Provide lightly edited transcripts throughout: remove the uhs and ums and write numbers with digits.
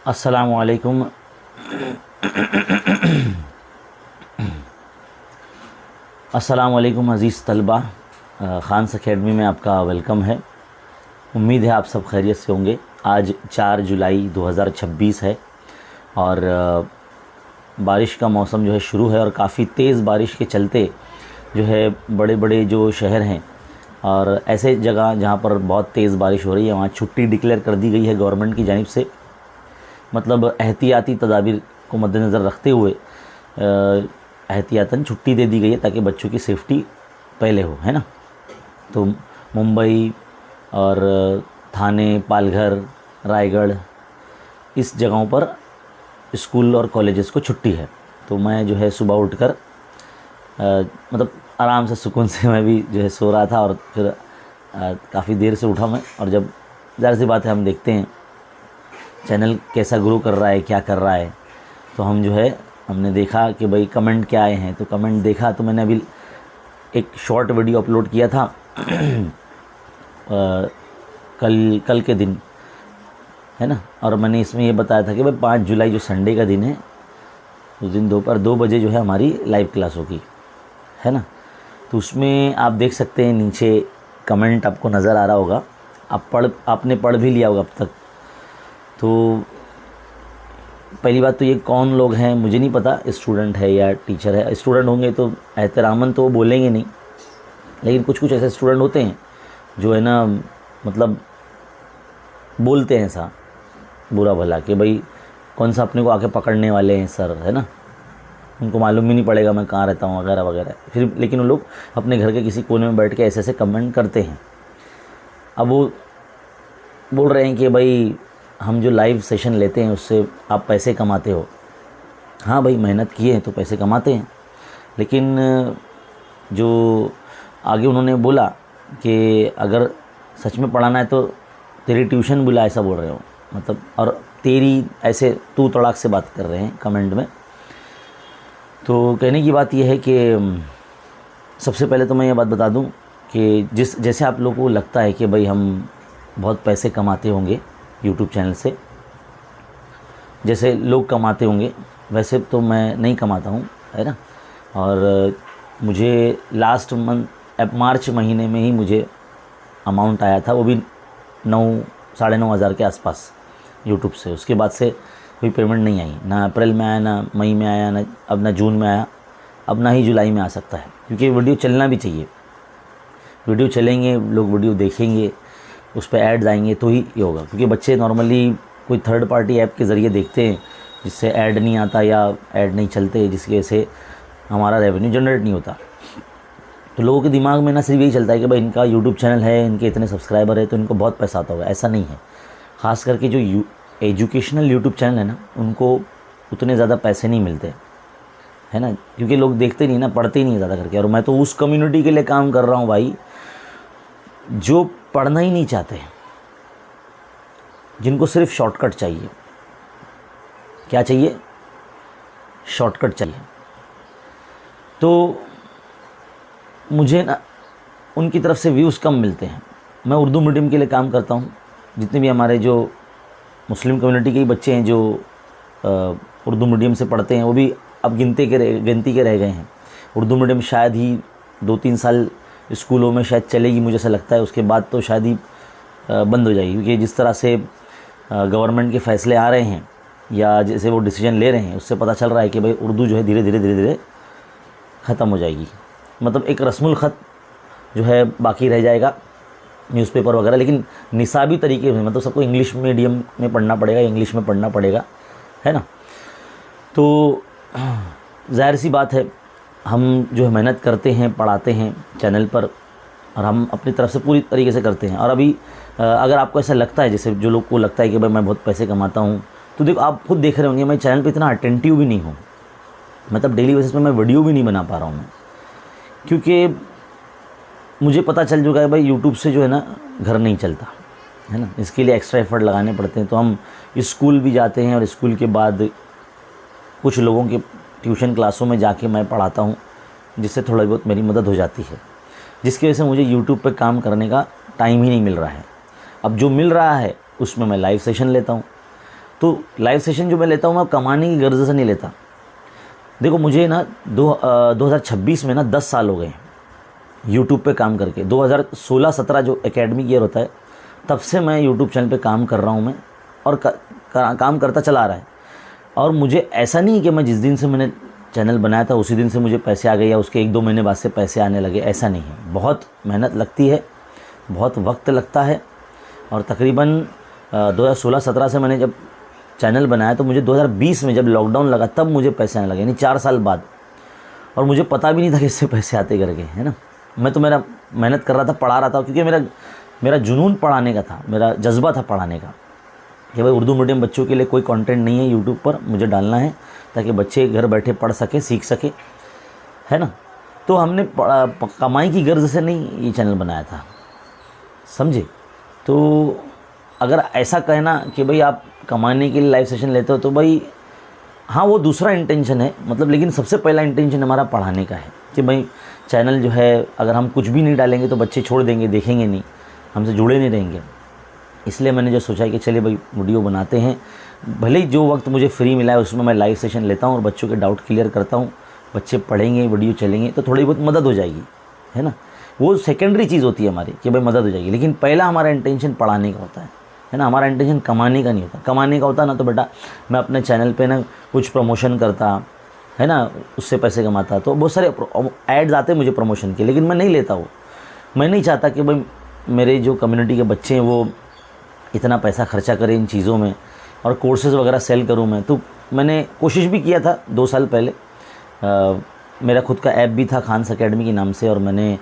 अस्सलामुअलैकुम। अस्सलामुअलैकुम अज़ीज़ तलबा, ख़ान्स अकेडमी में आपका वेलकम है। उम्मीद है आप सब खैरियत से होंगे। आज 4 जुलाई 2026 है और बारिश का मौसम जो है शुरू है और काफ़ी तेज़ बारिश के चलते जो है बड़े बड़े जो शहर हैं और ऐसे जगह जहाँ पर बहुत तेज़ बारिश हो रही है वहाँ छुट्टी डिक्लेयर कर दी गई है गवर्नमेंट की जानिब से। मतलब एहतियाती तदाबीर को मद्देनज़र रखते हुए एहतियातन छुट्टी दे दी गई है ताकि बच्चों की सेफ़्टी पहले हो, है ना। तो मुंबई और थाने, पालघर, रायगढ़ इस जगहों पर स्कूल और कॉलेजेस को छुट्टी है। तो मैं जो है सुबह उठकर मतलब आराम से सुकून से मैं भी जो है सो रहा था और फिर काफ़ी देर से उठा मैं। और जब ज़ाहिर सी बात है हम देखते हैं चैनल कैसा ग्रो कर रहा है, क्या कर रहा है, तो हम जो है हमने देखा कि भाई कमेंट क्या आए हैं। तो कमेंट देखा तो मैंने अभी एक शॉर्ट वीडियो अपलोड किया था कल के दिन, है ना। और मैंने इसमें ये बताया था कि भाई 5 जुलाई जो संडे का दिन है उस दिन दोपहर 2 बजे जो है हमारी लाइव क्लास होगी, है ना। तो उसमें आप देख सकते हैं नीचे कमेंट आपको नज़र आ रहा होगा। आपने पढ़ भी लिया होगा अब तक। तो पहली बात तो ये कौन लोग हैं मुझे नहीं पता, स्टूडेंट है या टीचर है। स्टूडेंट होंगे तो एहतरामन तो वो बोलेंगे नहीं, लेकिन कुछ कुछ ऐसे स्टूडेंट होते हैं जो है ना मतलब बोलते हैं ऐसा बुरा भला कि भाई कौन सा अपने को आके पकड़ने वाले हैं सर, है ना। उनको मालूम भी नहीं पड़ेगा मैं कहाँ रहता हूँ वगैरह वगैरह। फिर लेकिन वो लोग अपने घर के किसी कोने में बैठ के ऐसे ऐसे कमेंट करते हैं। अब वो बोल रहे हैं कि भाई हम जो लाइव सेशन लेते हैं उससे आप पैसे कमाते हो। हाँ भाई, मेहनत किए हैं तो पैसे कमाते हैं, लेकिन जो आगे उन्होंने बोला कि अगर सच में पढ़ाना है तो तेरी ट्यूशन बुला, ऐसा बोल रहे हो मतलब, और तेरी ऐसे तू तड़ाक से बात कर रहे हैं कमेंट में। तो कहने की बात यह है कि सबसे पहले तो मैं ये बात बता दूं कि जैसे आप लोगों को लगता है कि भाई हम बहुत पैसे कमाते होंगे यूट्यूब चैनल से, जैसे लोग कमाते होंगे, वैसे तो मैं नहीं कमाता हूँ, है ना। और मुझे लास्ट मंथ मार्च महीने में ही मुझे अमाउंट आया था, वो भी 9-9.5 हज़ार के आसपास यूट्यूब से। उसके बाद से कोई पेमेंट नहीं आई, ना अप्रैल में आया, ना मई में आया, ना अब ना जून में आया, अब ना ही जुलाई में आ सकता है, क्योंकि वीडियो चलना भी चाहिए। वीडियो चलेंगे, लोग वीडियो देखेंगे, उस पर ऐड्स आएंगे तो ही ये होगा। क्योंकि बच्चे नॉर्मली कोई थर्ड पार्टी ऐप के ज़रिए देखते हैं जिससे ऐड नहीं आता या ऐड नहीं चलते, जिसकी वजह से हमारा रेवेन्यू जनरेट नहीं होता। तो लोगों के दिमाग में ना सिर्फ यही चलता है कि भाई इनका यूट्यूब चैनल है, इनके इतने सब्सक्राइबर है तो इनको बहुत पैसा आता होगा। ऐसा नहीं है। ख़ास करके जो एजुकेशनल यूट्यूब चैनल है ना, उनको उतने ज़्यादा पैसे नहीं मिलते, है ना, क्योंकि लोग देखते नहीं ना, पढ़ते ही नहीं ज़्यादा करके। और मैं तो उस कम्युनिटी के लिए काम कर रहा हूँ भाई जो पढ़ना ही नहीं चाहते, जिनको सिर्फ शॉर्टकट चाहिए। क्या चाहिए? शॉर्टकट चाहिए। तो मुझे ना उनकी तरफ से व्यूज़ कम मिलते हैं। मैं उर्दू मीडियम के लिए काम करता हूँ। जितने भी हमारे जो मुस्लिम कम्युनिटी के ही बच्चे हैं जो उर्दू मीडियम से पढ़ते हैं, वो भी अब गिनती के रह गए हैं। उर्दू मीडियम शायद ही 2-3 साल स्कूलों में शायद चलेगी, मुझे ऐसा लगता है। उसके बाद तो शायद ही बंद हो जाएगी, क्योंकि जिस तरह से गवर्नमेंट के फ़ैसले आ रहे हैं या जैसे वो डिसीजन ले रहे हैं, उससे पता चल रहा है कि भाई उर्दू जो है धीरे धीरे ख़त्म हो जाएगी। मतलब एक रस्मुल ख़त जो है बाकी रह जाएगा, न्यूज़पेपर वगैरह। लेकिन निसाबी तरीके से मतलब सबको इंग्लिश मीडियम में पढ़ना पड़ेगा, इंग्लिश में पढ़ना पड़ेगा, है ना। तो ज़ाहिर सी बात है, हम जो है मेहनत करते हैं, पढ़ाते हैं चैनल पर, और हम अपनी तरफ से पूरी तरीके से करते हैं। और अभी अगर आपको ऐसा लगता है, जैसे जो लोग को लगता है कि भाई मैं बहुत पैसे कमाता हूँ, तो देखो आप खुद देख रहे होंगे मैं चैनल पे इतना अटेंटिव भी नहीं हूँ। मतलब डेली बेसिस पे मैं वीडियो भी नहीं बना पा रहा हूँ मैं, क्योंकि मुझे पता चल चुका है भाई यूट्यूब से जो है ना घर नहीं चलता, है ना। इसके लिए एक्स्ट्रा एफर्ट लगाने पड़ते हैं। तो हम स्कूल भी जाते हैं और स्कूल के बाद कुछ लोगों के ट्यूशन क्लासों में जाके मैं पढ़ाता हूँ, जिससे थोड़ा बहुत मेरी मदद हो जाती है, जिसकी वजह से मुझे यूट्यूब पे काम करने का टाइम ही नहीं मिल रहा है। अब जो मिल रहा है उसमें मैं लाइव सेशन लेता हूँ। तो लाइव सेशन जो मैं लेता हूँ मैं कमाने की गर्ज से नहीं लेता। देखो मुझे ना 2026 में ना 10 साल हो गए यूट्यूब पे काम करके। 2016-17 जो एकेडमिक ईयर होता है तब से मैं यूट्यूब चैनल पे काम कर रहा हूँ मैं, और काम करता चला आ रहा है। और मुझे ऐसा नहीं है कि मैं जिस दिन से मैंने चैनल बनाया था उसी दिन से मुझे पैसे आ गए या उसके 1-2 महीने बाद से पैसे आने लगे, ऐसा नहीं है। बहुत मेहनत लगती है, बहुत वक्त लगता है। और तकरीबन 2016-17 से मैंने जब चैनल बनाया तो मुझे 2020 में जब लॉकडाउन लगा तब मुझे पैसे आने लगे, यानी 4 साल बाद। और मुझे पता भी नहीं था कि इससे पैसे आते करके, है ना। मैं तो मेरा मेहनत कर रहा था, पढ़ा रहा था, क्योंकि मेरा जुनून पढ़ाने का था, मेरा जज्बा था पढ़ाने का कि भाई उर्दू मीडियम बच्चों के लिए कोई कंटेंट नहीं है यूट्यूब पर, मुझे डालना है ताकि बच्चे घर बैठे पढ़ सके, सीख सके, है ना। तो हमने कमाई की गर्ज से नहीं ये चैनल बनाया था, समझे। तो अगर ऐसा कहना कि भाई आप कमाने के लिए लाइव सेशन लेते हो तो भाई हाँ, वो दूसरा इंटेंशन है, मतलब, लेकिन सबसे पहला इंटेंशन हमारा पढ़ाने का है कि भाई चैनल जो है अगर हम कुछ भी नहीं डालेंगे तो बच्चे छोड़ देंगे, देखेंगे नहीं, हमसे जुड़े नहीं रहेंगे। इसलिए मैंने जो सोचा कि चलिए भाई वीडियो बनाते हैं, भले ही जो वक्त मुझे फ्री मिला है उसमें मैं लाइव सेशन लेता हूँ और बच्चों के डाउट क्लियर करता हूँ। बच्चे पढ़ेंगे, वीडियो चलेंगे तो थोड़ी बहुत मदद हो जाएगी, है ना। वो सेकेंडरी चीज़ होती है हमारी कि भाई मदद हो जाएगी, लेकिन पहला हमारा इंटेंशन पढ़ाने का होता है ना। हमारा इंटेंशन कमाने का नहीं होता। कमाने का होता ना तो बेटा मैं अपने चैनल पे ना कुछ प्रमोशन करता, है ना, उससे पैसे कमाता। तो बहुत सारे एड्स आते मुझे प्रमोशन के, लेकिन मैं नहीं लेता वो। मैं नहीं चाहता कि भाई मेरे जो कम्युनिटी के बच्चे हैं वो इतना पैसा खर्चा करें इन चीज़ों में और कोर्सेज़ वगैरह सेल करूं मैं। तो मैंने कोशिश भी किया था 2 साल पहले, मेरा खुद का ऐप भी था खान्स एकेडमी के नाम से, और मैंने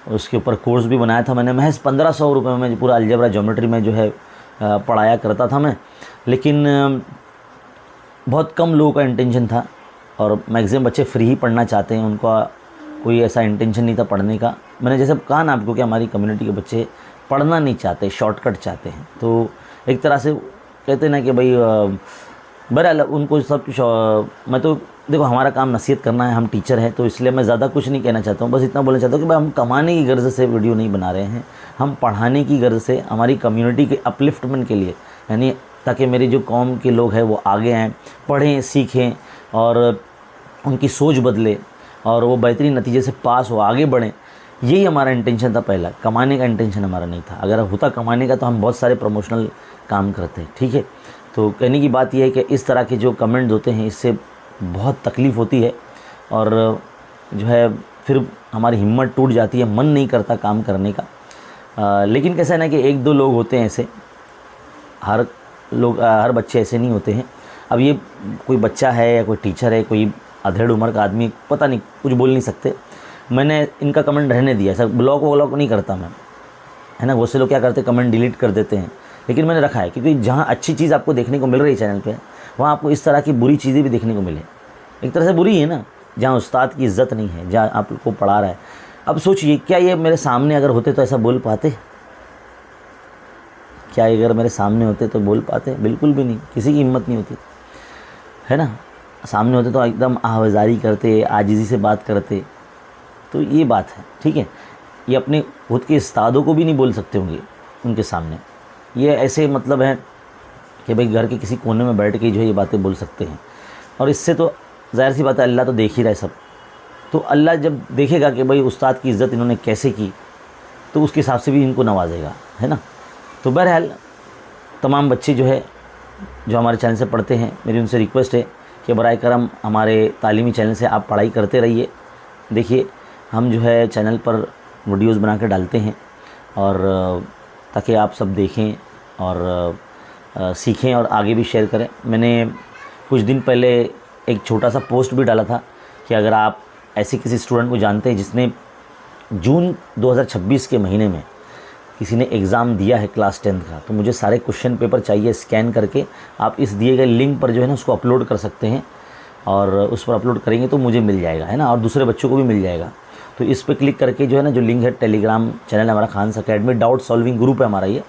उसके ऊपर कोर्स भी बनाया था। मैंने महज 1500 रुपये में पूरा अलजेब्रा ज्योमेट्री में जो है पढ़ाया करता था मैं, लेकिन बहुत कम लोगों का इंटेंशन था और मैक्सिमम बच्चे फ्री ही पढ़ना चाहते हैं, उनका कोई ऐसा इंटेंशन नहीं था पढ़ने का। मैंने जैसे कहा ना आपको कि हमारी कम्युनिटी के बच्चे पढ़ना नहीं चाहते, शॉर्टकट चाहते हैं। तो एक तरह से कहते हैं ना कि भाई बहरहाल उनको सब कुछ, मैं तो देखो हमारा काम नसीहत करना है, हम टीचर हैं, तो इसलिए मैं ज़्यादा कुछ नहीं कहना चाहता हूँ। बस इतना बोलना चाहता हूँ कि भाई हम कमाने की गर्ज से वीडियो नहीं बना रहे हैं, हम पढ़ाने की गर्ज से हमारी कम्युनिटी के अपलिफ्टमेंट के लिए, यानी ताकि मेरी जो कौम के लोग हैं वो आगे आएँ, पढ़ें, सीखें और उनकी सोच बदले और वो बेहतरीन नतीजे से पास हो, आगे बढ़ें। यही हमारा इंटेंशन था पहला। कमाने का इंटेंशन हमारा नहीं था। अगर होता कमाने का तो हम बहुत सारे प्रमोशनल काम करते हैं, ठीक है। तो कहने की बात यह है कि इस तरह के जो कमेंट्स होते हैं इससे बहुत तकलीफ़ होती है और जो है फिर हमारी हिम्मत टूट जाती है, मन नहीं करता काम करने का। लेकिन कैसा है ना कि 1-2 लोग होते हैं ऐसे, हर बच्चे ऐसे नहीं होते हैं। अब ये कोई बच्चा है या कोई टीचर है, कोई अधेड़ उम्र का आदमी, पता नहीं, कुछ बोल नहीं सकते। मैंने इनका कमेंट रहने दिया, ऐसा ब्लॉक नहीं करता मैं, है ना। बहुत से लोग क्या करते हैं, कमेंट डिलीट कर देते हैं, लेकिन मैंने रखा है क्योंकि जहाँ अच्छी चीज़ आपको देखने को मिल रही है चैनल पे, वहाँ आपको इस तरह की बुरी चीज़ें भी देखने को मिले। एक तरह से बुरी है ना, जहाँ उस्ताद की इज़्ज़त नहीं है, जहाँ आपको पढ़ा रहा है। अब सोचिए, क्या ये मेरे सामने अगर होते तो ऐसा बोल पाते? क्या अगर मेरे सामने होते तो बोल पाते? बिल्कुल भी नहीं, किसी की हिम्मत नहीं होती, है ना। सामने होते तो एकदम आवाज़ारी करते, आजिज़ी से बात करते। तो ये बात है, ठीक है। ये अपने खुद के उस्तादों को भी नहीं बोल सकते होंगे उनके सामने। ये ऐसे मतलब है कि भाई घर के किसी कोने में बैठ के जो है ये बातें बोल सकते हैं, और इससे तो ज़ाहिर सी बात है अल्लाह तो देख ही रहा है सब। तो अल्लाह जब देखेगा कि भाई उस्ताद की इज़्ज़त इन्होंने कैसे की, तो उसके हिसाब से भी इनको नवाजेगा, है ना। तो बहरहाल तमाम बच्चे जो है जो हमारे चैनल से पढ़ते हैं, मेरी उनसे रिक्वेस्ट है कि बराए करम हमारे तालीमी चैनल से आप पढ़ाई करते रहिए। देखिए हम जो है चैनल पर वीडियोज़ बना के डालते हैं और ताकि आप सब देखें और सीखें और आगे भी शेयर करें। मैंने कुछ दिन पहले एक छोटा सा पोस्ट भी डाला था कि अगर आप ऐसे किसी स्टूडेंट को जानते हैं जिसने जून 2026 के महीने में किसी ने एग्ज़ाम दिया है क्लास 10th का, तो मुझे सारे क्वेश्चन पेपर चाहिए स्कैन करके। आप इस दिए गए लिंक पर जो है ना उसको अपलोड कर सकते हैं और उस पर अपलोड करेंगे तो मुझे मिल जाएगा, है ना, और दूसरे बच्चों को भी मिल जाएगा। तो इस पर क्लिक करके जो है ना, जो लिंक है, टेलीग्राम चैनल है हमारा Khan's Academy, doubt solving group है हमारा ये,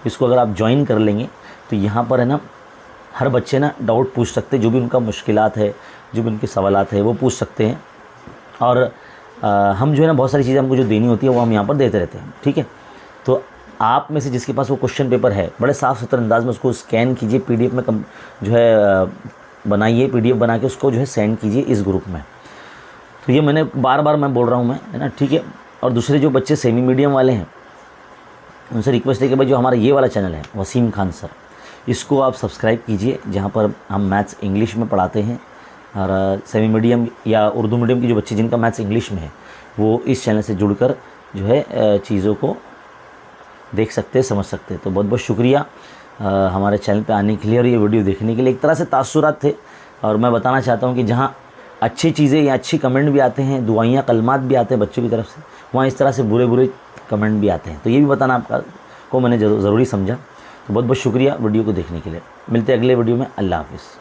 इसको अगर आप ज्वाइन कर लेंगे तो यहाँ पर है ना हर बच्चे ना डाउट पूछ सकते हैं, जो भी उनका मुश्किलात है, जो भी उनके सवालात है वो पूछ सकते हैं। और हम जो है ना बहुत सारी चीज़ें हमको जो देनी होती है वो हम यहाँ पर देते रहते हैं, ठीक है। तो आप में से जिसके पास वो क्वेश्चन पेपर है, बड़े साफ़ सुथरे अंदाज में उसको स्कैन कीजिए, PDF में जो है बनाइए, PDF बना के उसको जो है सेंड कीजिए इस ग्रुप में। तो ये मैंने बार बार मैं बोल रहा हूँ मैं, है ना, ठीक है। और दूसरे जो बच्चे सेमी मीडियम वाले हैं उनसे रिक्वेस्ट है कि भाई जो हमारा ये वाला चैनल है वसीम खान सर, इसको आप सब्सक्राइब कीजिए, जहाँ पर हम मैथ्स इंग्लिश में पढ़ाते हैं। और सेमी मीडियम या उर्दू मीडियम के जो बच्चे जिनका मैथ्स इंग्लिश में है वो इस चैनल से जुड़कर जो है चीज़ों को देख सकते हैं, समझ सकते हैं। तो बहुत बहुत शुक्रिया हमारे चैनल पे आने के लिए और ये वीडियो देखने के लिए। एक तरह से तासुरात थे, और मैं बताना चाहता हूँ कि जहाँ अच्छी चीज़ें या अच्छी कमेंट भी आते हैं, दुआइयाँ कलमात भी आते हैं बच्चों की तरफ से, वहाँ इस तरह से बुरे बुरे कमेंट भी आते हैं। तो ये भी बताना आपका को मैंने ज़रूरी समझा। तो बहुत बहुत शुक्रिया वीडियो को देखने के लिए। मिलते हैं अगले वीडियो में। अल्लाह हाफ़िज़।